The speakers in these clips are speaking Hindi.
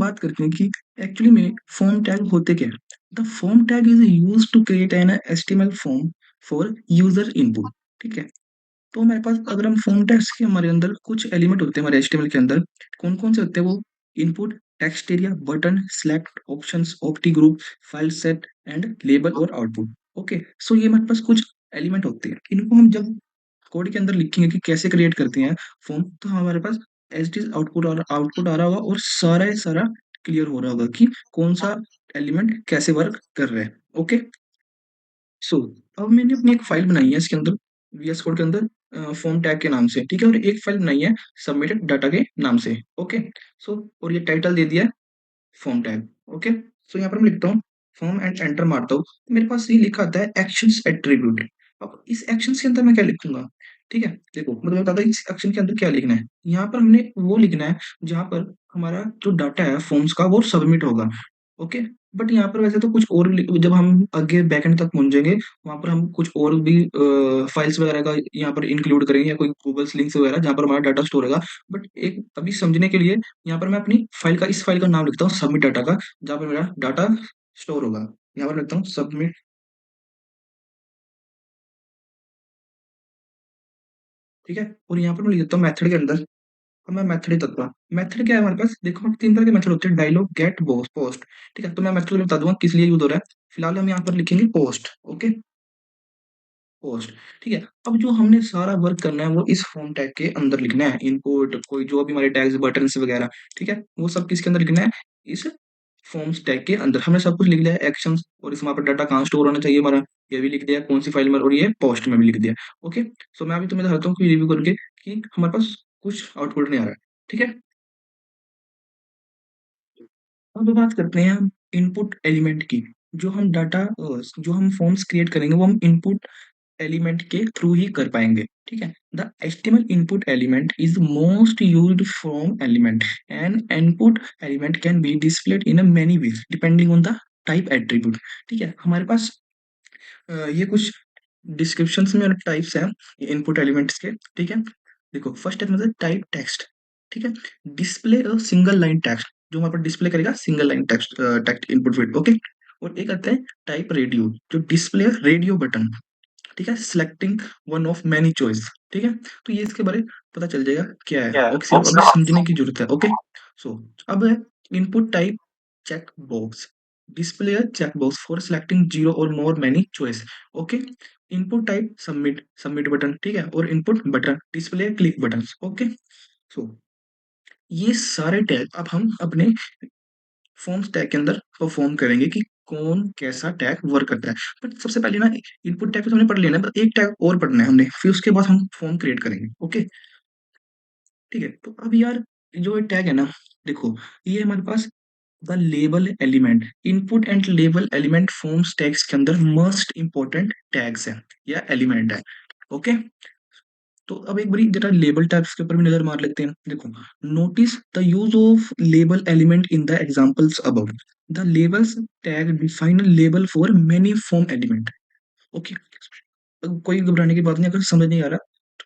बात करते हैं कि एक्चुअली में फॉर्म टैग होते क्या हैं? The form tag is used to create an HTML form for user input. ठीक है? तो हमारे पास अगर हम फॉर्म टैग्स के हमारे अंदर कुछ एलिमेंट होते हैं हमारे एचटीएमएल के अंदर, कौन-कौन से होते हैं वो? Input, textarea, button, select, options, optgroup, fieldset and label और आउटपुट। ओके, सो ये हमारे पास कुछ एलिमेंट होते हैं। इनको हम जब कोड के अंदर लिखेंगे कि कैसे क्रिएट करते हैं फॉर्म, तो हमारे पास एज़ इट इज़ आउटपुट आ रहा होगा और सारा का सारा क्लियर हो रहा होगा कि कौन-सा एलिमेंट कैसे वर्क कर रहा है। ओके? सो अब मैंने अपनी एक फ़ाइल बनाई है इसके अंदर, वीएस कोड के अंदर फॉर्म टैग के नाम से, ठीक है? और एक फ़ाइल बनाई है सबमिटेड डाटा के नाम से। ओके? सो और ये टाइटल दे दिया है फॉर्म टैग। ओके? सो यहाँ पर मैं लिखता हूँ फॉर्म एंड एंटर मारता हूँ, तो मेरे पास ये लिखा आता है एक्शंस एट्रिब्यूट। अब इस एक्शंस के अंदर मैं क्या लिखूँगा? ठीक है? देखो मतलब मैं बताता हूँ इस एक्शन के अंदर क्या लिखना है। यहाँ पर हमने वो लिखना है जहाँ पर हमारा जो डाटा है फॉर्म्स का वो सबमिट होगा। ओके? बट यहाँ पर वैसे तो कुछ और जब हम आगे बैकएंड तक पहुँचेंगे, वहाँ पर हम कुछ और भी फाइल्स वगैरह का यहाँ पर इंक्लूड करेंगे या कोई गूगल्स लिंक्स वगैरह जहाँ पर हमारा डाटा स्टोर होगा। बट एक अभी समझने के लिए यहाँ पर मैं अपनी फ़ाइल का इस फ़ाइल का नाम लिखता हूँ सबमिट डाटा का, जहाँ पर मेरा डाटा स्टोर होगा। यहाँ पर लिखता हूँ सबमिट। ठीक है? और यहाँ पर मैं लिख देता हूँ मेथड के अंदर, अब मैं मेथड ही तत्व। मेथड क्या है हमारे पास? देखो 3 तरह के मेथड होते हैं, डायलॉग, गेट, पोस्ट। ठीक है? तो मैं मेथड बता दूँगा किस लिए यूज़ हो रहा है। फिलहाल हम यहाँ पर लिखेंगे पोस्ट। ओके? पोस्ट। ठीक है? अब जो हमने सारा वर्क करना है वो इस फॉर्म टैग के अंदर लिखना है। इनपुट कोई जो भी हमारे टैग्स, बटन्स वगैरह, ठीक है? वो सब किसके अंदर लिखना है? इस फॉर्म्स टैग के अंदर। हमने सब कुछ लिख लिया है एक्शंस और इसमें वहाँ पे डाटा कहाँ स्टोर होना चाहिए हमारा, ये भी लिख दिया, कौन-सी फाइल में, और ये पोस्ट में भी लिख दिया। ओके? सो मैं अभी तुम्हें दिखाता हूँ कि रिव्यू करके कि हमारे पास कुछ आउटपुट नहीं आ रहा है। ठीक है? अब बात करते हैं हम इनपुट एलिमेंट की। जो हम फॉर्म्स क्रिएट करेंगे वो हम इनपुट एलिमेंट के थ्रू ही कर पाएँगे, ठीक है? The HTML input element is most used form element and input element can be displayed in a many ways depending on the type attribute. ठीक है? हमारे पास ये कुछ डिस्क्रिप्शंस में टाइप्स हैं इनपुट एलिमेंट्स के, ठीक है? देखो फर्स्ट है मतलब टाइप टेक्स्ट, ठीक है? Display a single line text, जो वहाँ पर डिस्प्ले करेगा single line text input field. Okay? और एक आता है टाइप रेडियो, जो डिस्प्ले रेडियो बटन, ठीक है? Selecting one of many choice, ठीक है? तो ये इसके बारे में पता चल जाएगा क्या है। ओके, सिर्फ अभी समझने की ज़रूरत है। ओके? सो अब है input type check box, display a check box for selecting 0 और more many choice. Okay? Input type submit, submit button, ठीक है? और input button, display click buttons. Okay? So ये सारे टैग अब हम अपने फॉर्म्स टैग के अंदर परफॉर्म करेंगे कि कौन कैसा टैग वर्क करता है। बट सबसे पहले ना इनपुट टैग तो हमने पढ़ लिया ना, बस एक टैग और पढ़ना है हमने, फिर उसके बाद हम फॉर्म क्रिएट करेंगे। ओके? ठीक है? तो अब यार जो ये टैग है ना, देखो ये हमारे पास the label element, input and label element forms tags के अंदर मोस्ट इंपोर्टेंट टैग्स हैं या एलिमेंट है। ओके? तो अब एक बारी जरा लेबल टैग्स के ऊपर भी नज़र मार लेते हैं। देखो, notice the use of label element in the examples above. The labels tag define a label for many form element. Okay? कोई घबराने की बात नहीं अगर समझ नहीं आ रहा,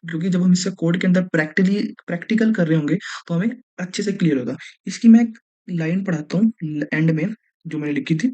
क्योंकि जब हम इससे कोड के अंदर प्रैक्टिकल कर रहे होंगे, तो हमें अच्छे से क्लियर होगा। इसकी मैं एक लाइन पढ़ाता हूँ एंड में, जो मैंने लिखी थी।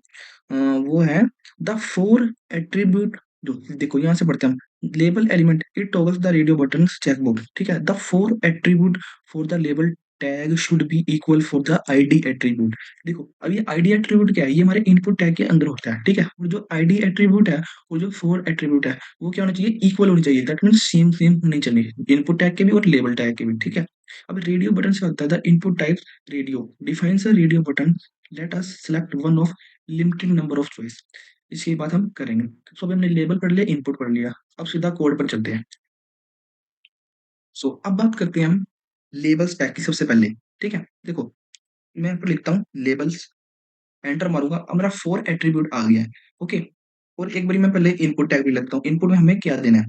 वो है द 4 एट्रिब्यूट, जो देखो यहाँ से पढ़ते हैं हम। Label element it toggles the radio buttons checkbox, ठीक है? The 4 attribute for the label tag should be equal for the ID attribute. देखो, अब ये आईडी एट्रिब्यूट क्या है? ये हमारे इनपुट टैग के अंदर होता है, ठीक है? और जो आईडी एट्रिब्यूट है, वो जो 4 एट्रिब्यूट है, वो क्या होना चाहिए? इक्वल होनी चाहिए। दैट मीन्स सेम सेम होनी चाहिए, इनपुट टैग के भी और लेबल टैग के भी, ठीक है? अब रेडियो बटन से होता है the input type radio defines a radio button, let us select one of limited number of choice. इसकी बात हम करेंगे। सो अभी हमने लेबल पढ़ लिया, इनपुट पढ़ लिया, अब सीधा कोड पर चलते हैं। सो अब बात करते हैं हम लेबल्स टैग की सबसे पहले, ठीक है? देखो, मैं यहाँ पर लिखता हूँ लेबल्स, एंटर मारूँगा, अब मेरा 4 एट्रिब्यूट आ गया है। ओके? और एक बारी मैं पहले इनपुट टैग भी लिखता हूँ। इनपुट में हमें क्या देना है?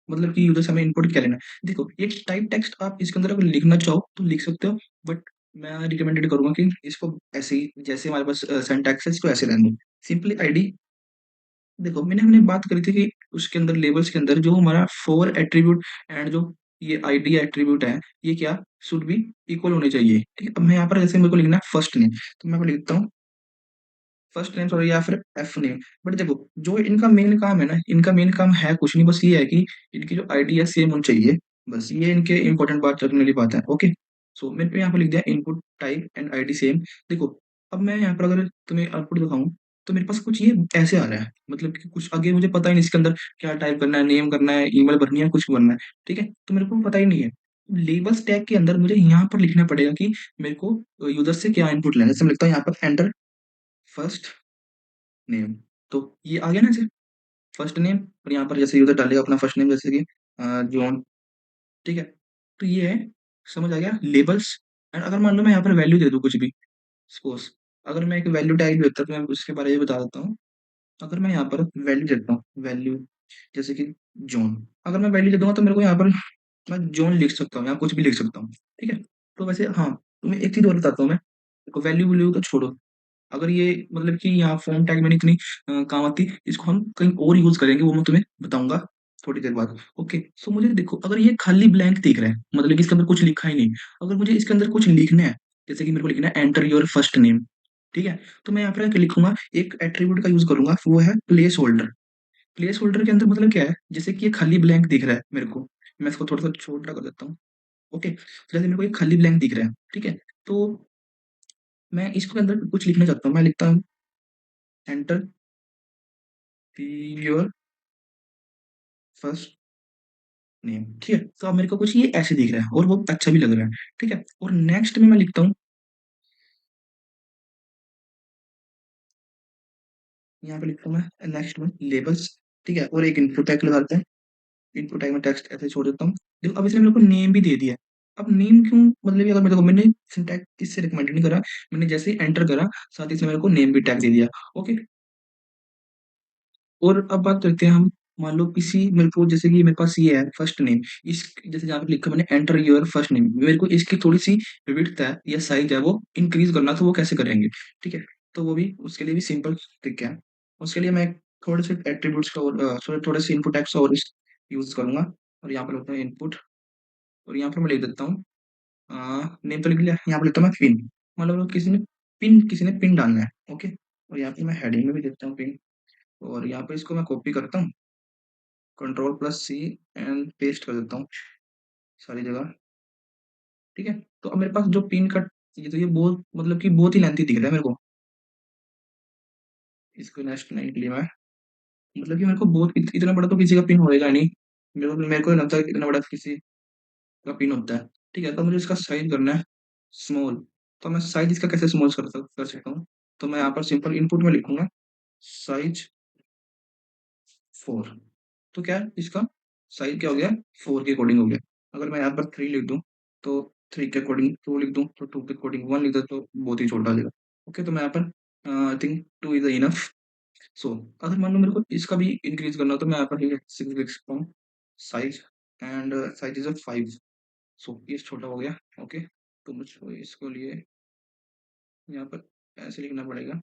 मतलब कि यूज़र से हमें इनपुट क्या लेना है? देखो, ये टाइप टेक्स्ट आप इसके अंदर अगर लिखना चाहो तो लिख सकते हो, बट मैं रिकमेंडेड करूँगा कि इसको ऐसे ही जैसे हमारे पास सिंटैक्स है, इसको ऐसे रहने दो। सिंपली आईडी, देखो मैंने हमने बात करी थी कि उसके अंदर लेबल्स के अंदर जो हमारा 4 एट्रिब्यूट एंड जो ये आईडी एट्रीब्यूट है, ये क्या शुड बी इक्वल होने चाहिए, ठीक है। अब मैं यहाँ पर जैसे मेरे को लिखना है फर्स्ट नेम, तो मैं यहाँ पर लिखता हूँ फर्स्ट नेम सॉरी या फिर एफ नेम। बट देखो जो इनका मेन काम है ना, इनका मेन काम है कुछ नहीं, बस ये है कि इनकी जो आईडी है सेम होनी चाहिए, बस ये इनके इंपॉर्टेंट बात रखने वाली बात है। ओके, सो मैंने पे यहाँ पर लिख दिया input type and ID same. देखो अब मैं यहाँ पर अगर तुम्हें आउटपुट दिखाऊं तो मेरे पास कुछ ये ऐसे आ रहा है, मतलब कि कुछ आगे मुझे पता ही नहीं इसके अंदर क्या टाइप करना है, नेम करना है, ईमेल भरनी है, कुछ करना है, ठीक है, तो मेरे को पता ही नहीं है। लेबल्स टैग के अंदर मुझे यहाँ पर लिखना पड़ेगा कि मेरे को यूजर से क्या इनपुट लेना है। जैसे मैं लिखता हूँ यहाँ पर एंटर फर्स्ट नेम, तो ये आ गया ना, जैसे फर्स्ट नेम, और यहाँ पर जैसे यूजर डालेगा अपना फर्स्ट नेम जैसे कि जॉन, ठीक है, तो ये है, समझ आ गया लेबल्स। एंड अगर मान लो मैं यहाँ पर वैल्यू दे दूँ कुछ भी, सपोज अगर मैं एक वैल्यू टैग भी देता हूँ तो मैं उसके बारे में बता देता हूँ। अगर मैं यहाँ पर वैल्यू देता हूँ, वैल्यू जैसे कि जॉन, अगर मैं वैल्यू दे दूंगा तो मेरे को यहाँ पर मैं जॉन लिख सकता हूँ या कुछ भी लिख सकता हूँ, ठीक है। तो वैसे हाँ, तुम्हें एक चीज और बताता हूँ मैं, वैल्यू वैल्यू तो छोड़ो, अगर ये मतलब कि यहाँ फॉर्म टैग में इतनी काम आती, इसको हम कहीं और यूज करेंगे, वो मैं तुम्हें बताऊंगा थोड़ी देर बाद। ओके, सो मुझे देखो अगर ये खाली ब्लैंक दिख रहा है, मतलब कि इसके अंदर कुछ लिखा ही नहीं, अगर मुझे इसके अंदर कुछ लिखना है, जैसे कि मेरे को लिखना है एंटर योर फर्स्ट नेम, ठीक है, तो मैं यहाँ पर आके लिखूंगा, एक एट्रीब्यूट का यूज करूंगा, वो है प्लेस होल्डर। प्लेस होल्डर के अंदर मतलब क्या है, जैसे कि ये खाली ब्लैंक दिख रहा है मेरे को, मैं इसको थोड़ा सा छोटा कर देता हूँ। ओके, जैसे मेरे को एक खाली ब्लैंक दिख रहा है, ठीक है, तो मैं इसके अंदर कुछ लिखना चाहता हूँ, मैं लिखता हूँ एंटर योर फर्स्ट नेम, ठीक है, तो अब मेरे को कुछ ये ऐसे दिख रहा है और वो अच्छा भी लग रहा है, ठीक है। और नेक्स्ट में मैं लिखता हूँ, यहाँ पे लिखता हूँ मैं नेक्स्ट में लेबल्स, ठीक है, और एक इनपुट टैग लगा देते हैं, इनपुट टैग में टेक्स्ट ऐसे छोड़ देता हूँ। देखो अब इसने मेरे को नेम भी दे दिया है। अब नेम क्यों, मतलब ये अगर मेरे को, मैंने सिंटैक्स किससे रिकमेंड नहीं करा, मैंने जैसे ही एंटर करा साथ ही इसने मेरे को नेम भी टैग दे दिया। ओके, और अब बात करते हैं हम, मान लो किसी मेरे को जैसे कि मेरे पास ये है फर्स्ट नेम, इस जैसे जहाँ पे लिखा मैंने एंटर योर फर्स्ट नेम, मेरे को इसकी थोड़ी सी विड्थ है या साइज है वो इंक्रीज करना, तो वो कैसे करेंगे, ठीक है, तो वो भी उसके लिए भी सिंपल ट्रिक है। उसके लिए मैं थोड़े से एट्रीब्यूट्स का और थोड़े से इनपुट टैग्स और यूज करूंगा, और यहाँ पर लिखता हूँ इनपुट, और यहाँ पर मैं लिख देता हूँ नेम तो लिख लिया, यहाँ पर लिखता हूँ मैं पिन, मतलब किसी ने पिन डालना है। ओके, और यहाँ पे मैं हेडिंग में भी देता हूँ पिन, और यहाँ पे इसको मैं कॉपी करता हूँ, control plus C and paste कर देता हूँ सारी जगह, ठीक है। तो अब मेरे पास जो पिन का, ये तो ये बहुत मतलब कि बहुत ही लेंथी दिख रहा है मेरे को, इसको नेक्स्ट नहीं के लिए मैं, मतलब कि मेरे को बहुत इतना बड़ा तो किसी का पिन होएगा नहीं, मेरे को नहीं लगता कि इतना बड़ा किसी का पिन होता है, ठीक है। तो मुझे इसका साइज करना है स्मॉल, तो मैं साइज इसका कैसे स्मॉल कर सकता हूँ, तो मैं यहाँ पर सिंपल इनपुट में लिखूंगा साइज 4, तो क्या है इसका साइज क्या हो गया, 4 के अकॉर्डिंग हो गया। अगर मैं यहाँ पर 3 लिख दूँ तो 3 के अकॉर्डिंग, 2 लिख दूँ तो 2 के अकॉर्डिंग, 1 लिख दूँ तो बहुत ही छोटा आ जाएगा। ओके, तो मैं यहाँ पर आई थिंक 2 इज इनफ। सो अगर मान लो मेरे को इसका भी इंक्रीज करना हो तो मैं यहाँ पर 6 लिख सकता हूँ साइज, एंड साइज इज 5, सो ये छोटा हो गया। ओके, तो मुझको इसको लिए यहाँ पर ऐसे लिखना पड़ेगा,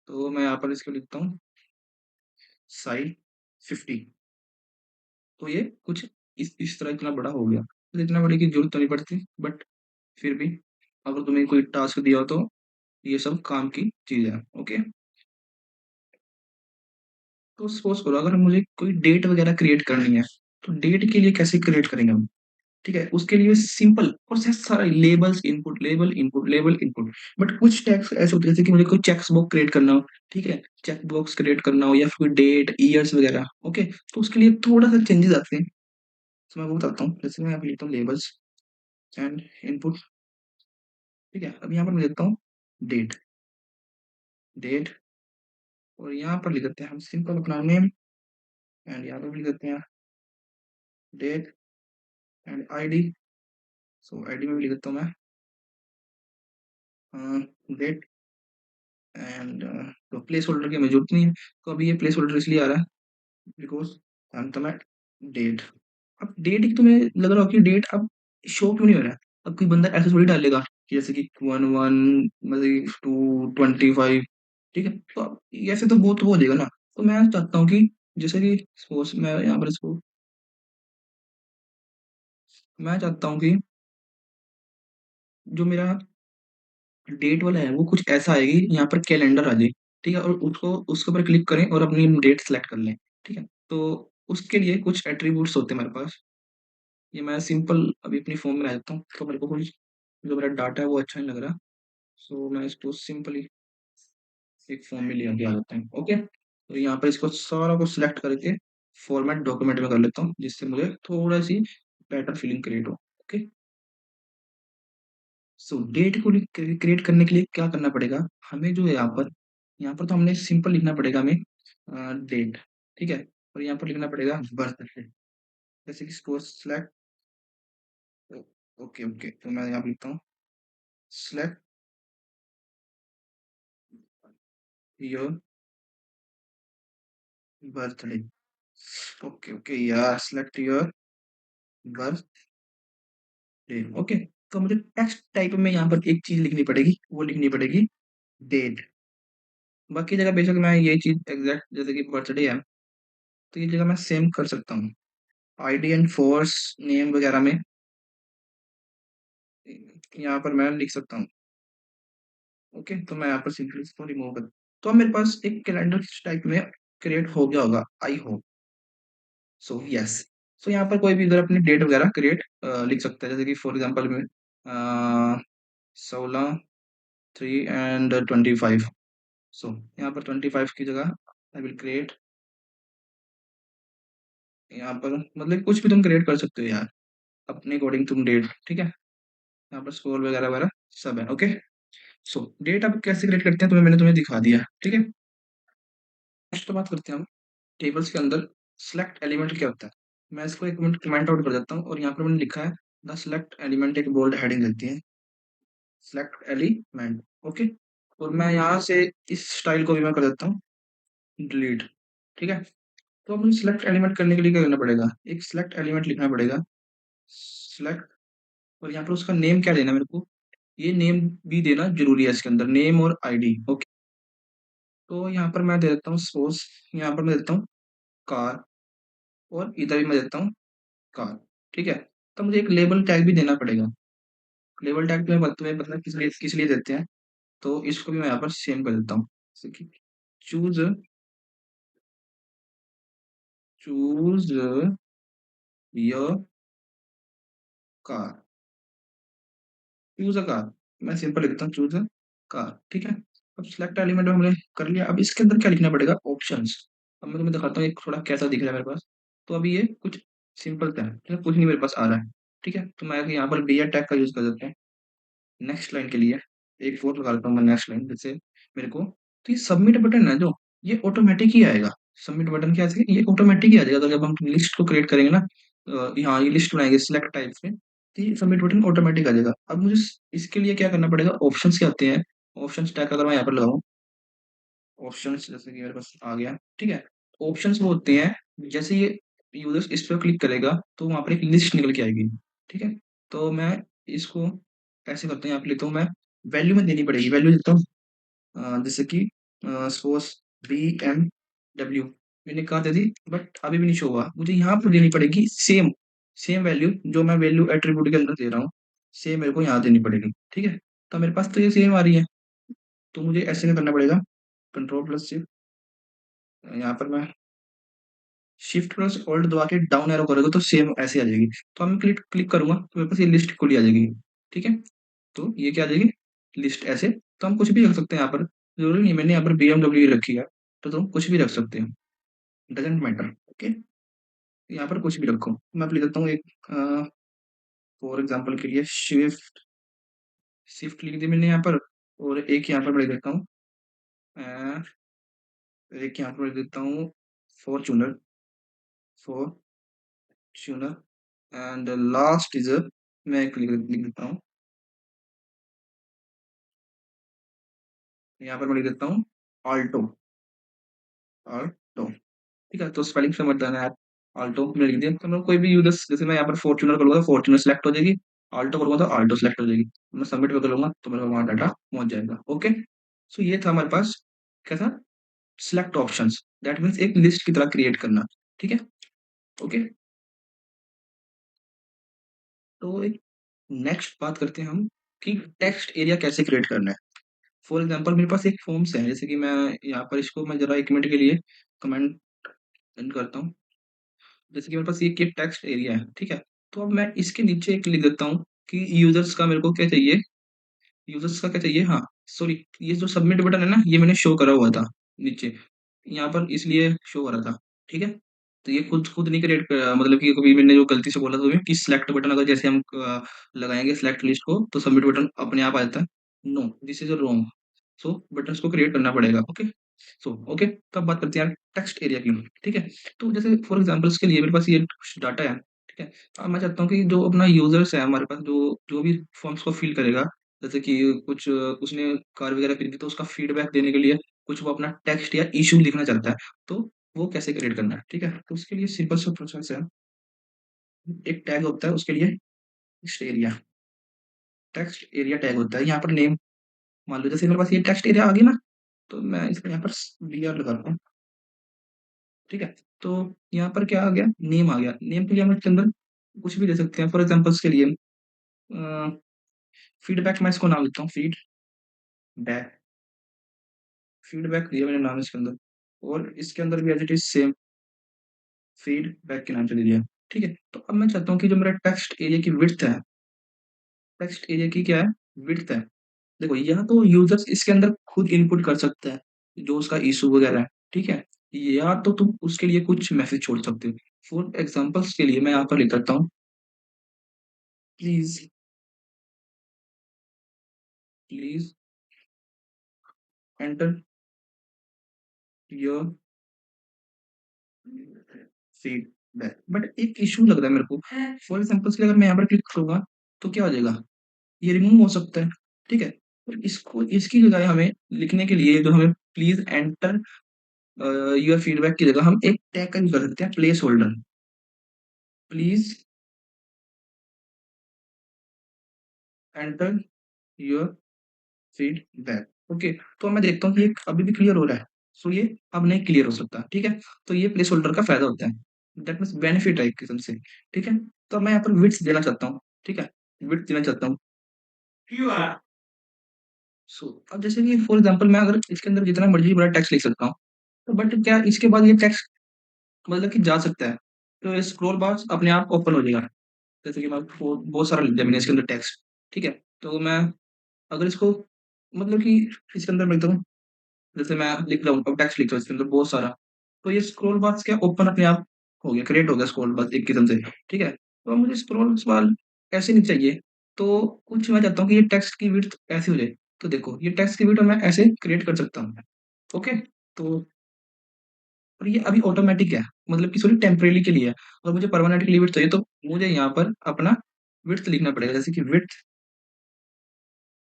तो मैं यहाँ पर इसको लिखता हूँ साइज 50, तो ये कुछ इस तरह इतना बड़ा हो गया, तो इतना बड़े की जरूरत तो नहीं पड़ती, बट फिर भी अगर तुम्हें कोई टास्क दिया हो तो ये सब काम की चीज है। ओके, तो सपोज करो अगर मुझे कोई डेट वगैरह क्रिएट करनी है, तो डेट के लिए कैसे क्रिएट करेंगे हम, ठीक है, उसके लिए सिंपल प्रोसेस सारा labels input label input label input, but कुछ टैग्स ऐसे होते हैं जैसे कि मुझे कोई चेक्स बॉक्स क्रिएट करना हो, ठीक है, चेक बॉक्स क्रिएट करना हो या फिर डेट ईयर्स वगैरह, ओके, तो उसके लिए थोड़ा सा चेंजेस आते हैं, तो मैं वो बताता हूँ। जैसे मैं यहाँ पे लिखता हूँ लेबल्स एंड इनपुट, ठीक है, अब यहाँ पर मैं लिखता हूँ डेट, डेट, और यहाँ पर लिख देते हैं हम सिंपल अपना नेम, एंड यहाँ पर भी लिख देते हैं date and ID, so ID में भी लिख देता हूँ मैं डेट एंड, तो प्लेस होल्डर की हमें जरूरत नहीं है, तो अभी ये प्लेस होल्डर इसलिए आ रहा है बिकॉज अंत में डेट, अब डेट ही तुम्हें लग रहा हो कि डेट अब शो क्यों नहीं हो रहा है, अब कोई बंदा ऐसे थोड़ी डालेगा कि जैसे कि 1 1 मतलब 2 25, ठीक है, तो अब ऐसे तो बहुत वो हो जाएगा ना, तो मैं चाहता हूँ कि जैसे कि सपोज मैं यहाँ पर इसको मैं चाहता हूँ कि जो मेरा डेट वाला है वो कुछ ऐसा आएगी, यहाँ पर कैलेंडर आ जाए, ठीक है, और उसको उसके ऊपर क्लिक करें और अपनी डेट सेलेक्ट कर लें, ठीक है। तो उसके लिए कुछ एट्रीब्यूट्स होते हैं मेरे पास। ये मैं सिंपल अभी अपनी फॉर्म में ला देता हूँ, तो मेरे को कुछ जो मेरा डाटा है वो अच्छा नहीं लग रहा, सो मैं इसको सिंपली एक फॉर्म में ले आके आ जाता हूँ। ओके, तो यहाँ पर इसको सारा को सिलेक्ट करके फॉर्मेट डॉक्यूमेंट में कर लेता हूँ, जिससे मुझे थोड़ा सी बेटर फीलिंग क्रिएट हो। ओके, सो डेट को क्रिएट करने के लिए क्या करना पड़ेगा, हमें जो है यहाँ पर तो हमने सिंपल लिखना पड़ेगा हमें डेट, ठीक है, और यहाँ पर लिखना पड़ेगा बर्थ डेट, जैसे कि सपोज सेलेक्ट। ओके ओके, तो मैं यहाँ पे लिखता हूँ select your birthday. Okay okay यार, सेलेक्ट योर बर्थडे। ओके, तो मुझे टेक्स्ट टाइप में यहाँ पर एक चीज लिखनी पड़ेगी, वो लिखनी पड़ेगी डेट। बाकी जगह बेशक मैं ये चीज एग्जैक्ट जैसे कि बर्थडे है, तो ये जगह मैं सेम कर सकता हूँ। आईडी एंड फोर्स नेम वगैरह में यहाँ पर मैं लिख सकता हूँ। ओके, तो मैं यहाँ पर सिंपली इसको रिमूव कर, तो अब मेरे पास एक कैलेंडर टाइप में क्रिएट हो गया होगा, आई होप सो। यस, सो यहाँ पर कोई भी इधर अपनी डेट वगैरह क्रिएट लिख सकता है, जैसे कि फॉर एग्जांपल में 16/3 and 25। सो यहाँ पर 25 की जगह आई विल क्रिएट, यहाँ पर मतलब कुछ भी तुम क्रिएट कर सकते हो यार, अपने अकॉर्डिंग तुम डेट, ठीक है। यहाँ पर स्कोर वगैरह वगैरह सब है। ओके, सो डेट अब कैसे क्रिएट करते हैं तुम्हें मैंने तुम्हें दिखा दिया, ठीक है। नेक्स्ट तो बात करते हैं हम टेबल्स के अंदर सिलेक्ट एलिमेंट क्या होता है। मैं इसको एक मिनट कमेंट आउट कर देता हूँ, और यहाँ पर मैंने लिखा है द सिलेक्ट एलिमेंट, एक बोल्ड हेडिंग देती है सिलेक्ट एलिमेंट। ओके, और मैं यहाँ से इस स्टाइल को भी मैं कर देता हूँ डिलीट, ठीक है। तो अब मुझे सिलेक्ट एलिमेंट करने के लिए क्या करना पड़ेगा, एक सिलेक्ट एलिमेंट लिखना पड़ेगा सिलेक्ट, और यहाँ पर उसका नेम क्या देना है मेरे को, ये नेम भी देना जरूरी है इसके अंदर, नेम और आईडी। ओके, तो यहाँ पर मैं दे देता हूँ सपोज, यहाँ पर मैं देता हूँ कार, और इधर भी मैं देता हूँ कार, ठीक है। तो मुझे एक लेबल टैग भी देना पड़ेगा। लेबल टैग तुम्हें पता है किस लिए देते हैं, तो इसको भी मैं यहाँ पर सेम कर देता हूँ, जैसे कि choose choose your car, choose a car, मैं सिंपल लिखता हूँ चूज अ कार, ठीक है। अब सिलेक्ट एलिमेंट हमने कर लिया, अब इसके अंदर क्या लिखना पड़ेगा, ऑप्शंस। अब मैं तुम्हें दिखाता हूँ एक थोड़ा कैसा दिख रहा है मेरे पास। तो अभी ये कुछ सिंपल था, ठीक है, कुछ नहीं मेरे पास आ रहा है, ठीक है। तो मैं यहाँ पर बी टैग का यूज कर देता हूँ नेक्स्ट लाइन के लिए, एक और लगा देता हूँ मैं नेक्स्ट लाइन, जैसे मेरे को, तो ये सबमिट बटन है जो, ये ऑटोमेटिक ही आएगा। सबमिट बटन क्या है, ये ऑटोमेटिक ही आ जाएगा, तो जब हम लिस्ट को क्रिएट करेंगे ना, यहाँ ये लिस्ट बनाएंगे सिलेक्ट टाइप में, तो ये सबमिट बटन ऑटोमेटिक आ जाएगा। अब मुझे इसके लिए क्या करना पड़ेगा, ऑप्शंस क्या होते हैं, ऑप्शंस टैग अगर मैं यहाँ पर लगाऊं, ऑप्शंस जैसे कि मेरे पास आ गया, ठीक है। ऑप्शंस वो होते हैं, जैसे ये यूजर इस पर क्लिक करेगा तो वहां पर एक लिस्ट निकल के आएगी, ठीक है। तो मैं इसको ऐसे करते हैं, यहाँ पे लिखता हूँ मैं, वैल्यू में देनी पड़ेगी, वैल्यू देता हूँ जैसे कि सपोज BMW, मैंने कहा था दी, बट अभी भी नहीं शो हुआ, मुझे यहाँ पर देनी पड़ेगी सेम, सेम वैल्यू जो मैं वैल्यू एट्रीब्यूट के अंदर दे रहा हूँ, सेम मेरे को यहाँ देनी पड़ेगी, ठीक है। तो मेरे पास तो ये सेम आ रही है, तो मुझे ऐसे क्या करना पड़ेगा, कंट्रोल प्लस शिफ्ट, यहाँ पर मैं शिफ्ट प्लस ऑल्ट दबा के डाउन एरो करोगे तो सेम ऐसे आ जाएगी। तो अब मैं क्लिक क्लिक करूंगा तो मेरे पास ये लिस्ट खुली आ जाएगी, ठीक है। तो ये क्या आ जाएगी, लिस्ट ऐसे। तो हम कुछ भी रख सकते हैं यहाँ पर, जरूरी नहीं मैंने यहाँ पर BMW रखी है, तो तुम कुछ भी रख सकते हो, डजेंट मैटर। ओके, यहाँ पर कुछ भी रखो, मैं लिख देता हूँ एक फॉर एग्जाम्पल के लिए शिफ्ट, शिफ्ट लिख दी मैंने यहाँ पर, और एक यहाँ पर मैं लिख देता हूँ अ, एक यहाँ पर लिख देता हूँ Fortuner, Fortuner, and last is मैं एक लिख देता हूँ, यहाँ पर मैं लिख देता हूँ आल्टो, आल्टो, ठीक है। तो स्पेलिंग समझ जाना है, आल्टो में लिख दिया, तो मैं कोई भी यूजर, जैसे मैं यहाँ पर फॉर्चूनर करूँगा तो फॉर्चूनर सेलेक्ट हो जाएगी, आल्टो करूँगा तो आल्टो सेलेक्ट हो जाएगी, मैं सबमिट कर लूंगा तो मेरे वहाँ डाटा पहुंच जाएगा। ओके, सो ये था हमारे पास क्या था, सिलेक्ट ऑप्शंस, दैट मीन्स एक लिस्ट की तरह क्रिएट करना, ठीक है। ओके, तो एक नेक्स्ट बात करते हैं हम कि टेक्स्ट एरिया कैसे क्रिएट करना है। फॉर एग्जांपल मेरे पास एक फॉर्म्स है, जैसे कि मैं यहाँ पर इसको मैं ज़रा 1 मिनट के लिए कमेंट एंड करता हूँ। जैसे कि मेरे पास ये टेक्स्ट एरिया है, ठीक है? तो अब मैं इसके नीचे एक लिख देता हूँ कि यूज़र्स का मेरे को क्या चाहिए, यूज़र्स का क्या चाहिए, हाँ, सॉरी, ये जो सबमिट बटन है ना, ये मैंने शो करा हुआ था नीचे, यहाँ पर इसलिए शो हो रहा था, ठीक है? तो ये खुद खुद नहीं क्रिएट मतलब कि कभी मैंने जो गलती से बोला था तुम्हें कि सिलेक्ट बटन अगर जैसे हम लगाएँगे सिलेक्ट लिस्ट को, तो सबमिट बटन अपने आप आ जाता है। No, this is a wrong. So buttons को क्रिएट करना पड़ेगा, ओके? ओके, तो अब बात करते हैं यार टेक्स्ट एरिया की, ठीक है? तो जैसे फॉर एग्ज़ाम्पल्स के लिए मेरे पास ये कुछ डाटा है, ठीक है? अब मैं चाहता हूँ कि जो अपना यूज़र्स है हमारे पास, जो जो भी फॉर्म्स को फिल करेगा, जैसे कि कुछ उसने कार वगैरह खरीदी तो उसका फीडबैक देने के लिए कुछ वो अपना टेक्स्ट या इश्यू लिखना चाहता है, तो वो कैसे क्रिएट करना है, ठीक है? तो उसके लिए सिंपल सा प्रोसेस है, एक टैग होता है उसके लिए टेक्स्ट एरिया टैग होता है, यहाँ पर नेम मान लो जैसे मेरे पास ये टेक्स्ट एरिया आ गया ना, तो मैं इसमें यहाँ पर बीआर लगाता हूँ, ठीक है? तो यहाँ पर क्या आ गया? नेम आ गया, नेम के लिए हम इसके अंदर कुछ भी दे सकते हैं, फॉर एग्जाम्पल्स के लिए फीडबैक, मैं इसको नाम देता हूँ फीडबैक, फीडबैक दिया मैंने नाम इसके अंदर, और इसके अंदर भी as it is same feedback के नाम से दे दिया, ठीक है? तो अब मैं चाहता हूँ कि जो मेरा टेक्स्ट एरिया की विड्थ है, टेक्स्ट एरिया की क्या है? विड्थ है। देखो या तो यूजर्स इसके अंदर खुद इनपुट कर सकता है, जो उसका इशू वगैरह है, ठीक है? या तो तुम उसके लिए कुछ मैसेज छोड़ सकते हो। फॉर एग्जांपल्स के लिए मैं यहाँ पर लिख सकता हूँ, please please enter your feedback, but एक इशू लग रहा है मेरे को। फॉर एग्जांपल्स के लिए अगर मैं यहाँ पर क्लिक करूंगा तो क्या हो जाएगा? ये रिमूव हो सकता है, ठीक है? तो इसको इसकी जगह हमें लिखने के लिए जो हमें प्लीज एंटर योर फीडबैक की जगह हम एक टैग का यूज कर सकते हैं, place holder, please enter your feedback, okay? तो मैं देखता हूँ कि ये अभी भी क्लियर हो रहा है, सो ये अब नहीं क्लियर हो सकता, ठीक है? तो ये प्लेस होल्डर का फायदा होता है, दैट मीन्स बेनिफिट है एक किस्म से, ठीक है? तो मैं यहाँ पर विड्थ देना चाहता हूँ, ठीक है? विड्थ देना चाहता हूँ। सो अब जैसे कि फॉर एग्जांपल मैं अगर इसके अंदर जितना मर्जी बड़ा टेक्स्ट लिख सकता हूँ, तो बट क्या इसके बाद ये टेक्स्ट मतलब कि जा सकता है, तो स्क्रॉल बार अपने आप ओपन हो जाएगा। जैसे कि मैं बहुत सारा लिख दिया मैंने इसके अंदर टेक्स्ट, ठीक है? तो मैं अगर इसको मतलब कि इसके अंदर मैं लिखता हूँ, जैसे मैं लिख रहा हूँ अब टेक्स्ट लिख रहा हूँ इसके अंदर बहुत सारा, तो ये स्क्रॉल बार्स क्या ओपन अपने आप हो गया, क्रिएट हो गया स्क्रॉल बार एक किस्म से, ठीक है? तो अब मुझे स्क्रॉल बार ऐसे नहीं चाहिए, तो कुछ मैं चाहता हूँ कि ये टेक्स्ट की विड्थ ऐसी हो जाए, तो देखो ये टेक्स्ट की विड्थ मैं ऐसे क्रिएट कर सकता हूँ, ओके? तो और ये अभी ऑटोमेटिक है, मतलब कि सॉरी टेम्परेरी के लिए है, और मुझे परमानेंट के लिए विड्थ चाहिए, तो मुझे यहाँ पर अपना विड्थ लिखना पड़ेगा, जैसे कि विड्थ,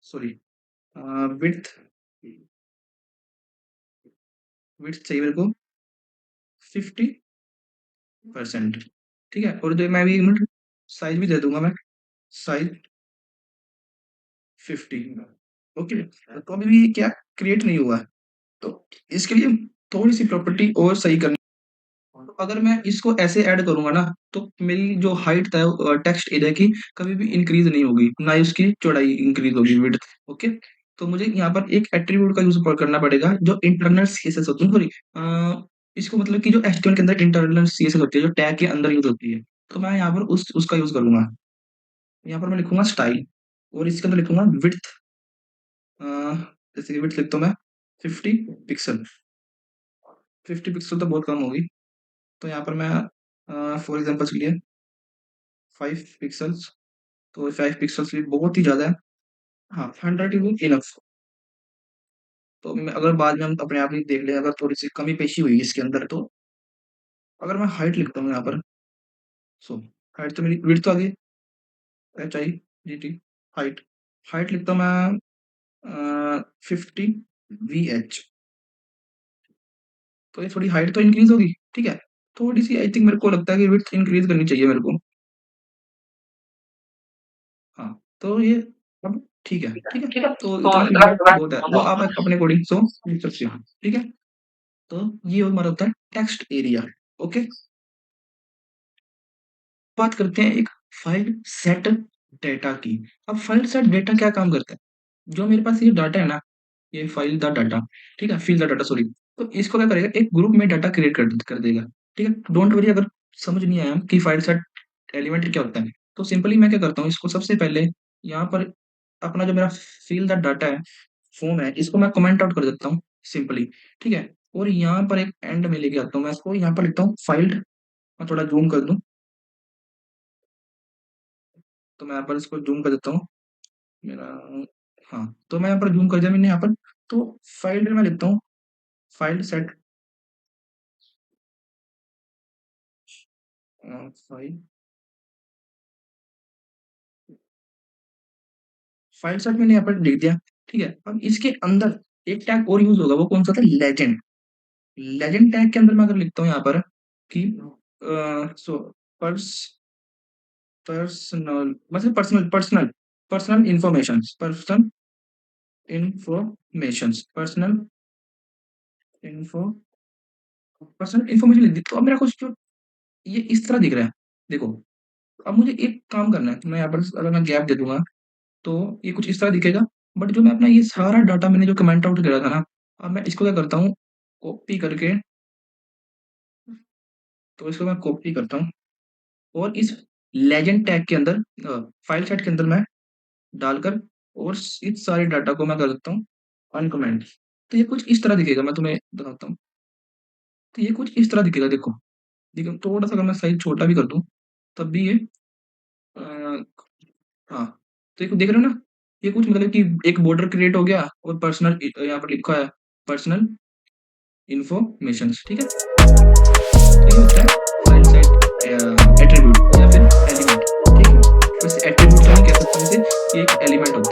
सॉरी, विड्थ, विड्थ चाहिए मेरे को 50%, ठीक है? और जो मैं भी मिनट साइज भी दे दूंगा मैं, साइज 50, ओके? तो अभी भी क्या क्रिएट नहीं हुआ है, तो इसके लिए थोड़ी सी प्रॉपर्टी और सही करनी, तो अगर मैं इसको ऐसे ऐड करूँगा ना, तो मेरी जो हाइट है टेक्स्ट एरिया की कभी भी इंक्रीज़ नहीं होगी, ना ही उसकी चौड़ाई इंक्रीज़ होगी, विड्थ, ओके? तो मुझे यहाँ पर एक एट्रीब्यूट का यूज़ करना पड़ेगा जो इंटरनल सीएसएस होती है, सॉरी, इसको मतलब कि जो एचटीएमएल के अंदर इंटरनल सीएसएस होती है, जो टैग के अंदर यूज़ होती है। तो मैं यहाँ पर उस उसका यूज़ करूँगा। यहाँ पर मैं लिखूँगा स्टाइल, और इसके अंदर लिखूँगा विड्थ, अ, जैसे कि विड्थ लिखता हूँ मैं 50 पिक्सल, 50 पिक्सल तो बहुत कम होगी। तो यहाँ पर मैं फॉर एग्ज़ाम्पल के लिए 5 पिक्सेल्स, तो 5 पिक्सेल्स भी बहुत ही ज़्यादा है। हाँ, 100 इज़ इनफ। तो मैं अगर बाद में हम अपने आप ही देख लें, अगर थोड़ी-सी कमी पेशी हुई इसके अंदर, तो अगर मैं हाइट लिखता हूँ यहाँ पर, सो हाइट तो मेरी विड्थ तो आ गई, HIGT हाइट, हाइट लिखता हूँ मैं 50 VH, तो ये थोड़ी हाइट तो इंक्रीज़ होगी, ठीक है? थोड़ी-सी आई थिंक मेरे को लगता है कि विड्थ इंक्रीज़ करनी चाहिए मेरे को। हाँ, तो ये अब ठीक है, ठीक है? तो इतना बहुत है, वो आप अपने अकॉर्डिंग सो लिख सकते हो, ठीक है? तो ये हमारा होता है टेक्स्ट एरिया, ओके? बात करते हैं एक फाइल सेट डेटा की। अब फाइल सेट डेटा क्या काम करता है? जो मेरे पास ये डाटा है ना, ये फाइल द डाटा, ठीक है, फिल द डाटा सॉरी। तो इसको क्या करेगा, एक ग्रुप में डाटा क्रिएट कर देगा, ठीक है। डोंट वरी अगर समझ नहीं आया कि फाइल सेट एलिमेंट क्या होता है, तो सिंपली मैं क्या करता हूँ, इसको सबसे पहले यहाँ पर अपना जो मेरा फिल द डाटा है फॉर्म है, इसको मैं कमेंट आउट कर देता हूँ सिंपली, ठीक है। और यहाँ पर एक एंड में लेके आता हूँ, मैं इसको यहाँ पर लिखता हूँ फाइल्ड। मैं थोड़ा जूम कर दूँ, तो मैं यहाँ पर इसको जूम कर देता हूँ मेरा। हाँ, तो मैं यहाँ पर जूम कर दिया मैंने यहाँ पर। तो फाइल्ड में लिखता हूँ file set, file file set मैंने यहाँ पर लिख दिया, ठीक है। अब इसके अंदर एक टैग और यूज होगा, वो कौन सा था, लेजेंड। लेजेंड टैग के अंदर मैं अगर लिखता हूँ यहाँ पर कि सो पर्स पर्सनल मतलब personal information, personal info personal information लिख दी। तो अब मेरा कुछ जो ये इस तरह दिख रहा है, देखो। अब मुझे एक काम करना है, मैं यहाँ पर अगर मैं गैप दे दूंगा तो ये कुछ इस तरह दिखेगा। बट जो मैं अपना ये सारा डाटा मैंने जो कमेंट आउट करा था ना, अब मैं इसको क्या करता हूँ, कॉपी करके, तो इसको मैं कॉपी करता हूँ और इस लेजेंड टैग के अंदर फाइल सेट के अंदर मैं डालकर, और इस सारे डाटा को मैं कर देता हूँ अनकमेंट। तो ये कुछ इस तरह दिखेगा, मैं तुम्हें बताता हूँ। तो ये कुछ इस तरह दिखेगा, देखो। देखो थोड़ा सा अगर मैं साइज छोटा भी कर दूं, तब भी ये हाँ, तो ये देख रहे हो ना, ये कुछ मतलब कि एक बॉर्डर क्रिएट हो गया और पर्सनल यहाँ पर लिखा है पर्सनल इन्फॉर्मेशन, ठीक है। तो ये होता है फाइल साइट एट्रीब्यूट या फिर एलिमेंट, ठीक है। वैसे एट्रीब्यूट तो नहीं कह सकते, वैसे ये एक एलिमेंट होता है।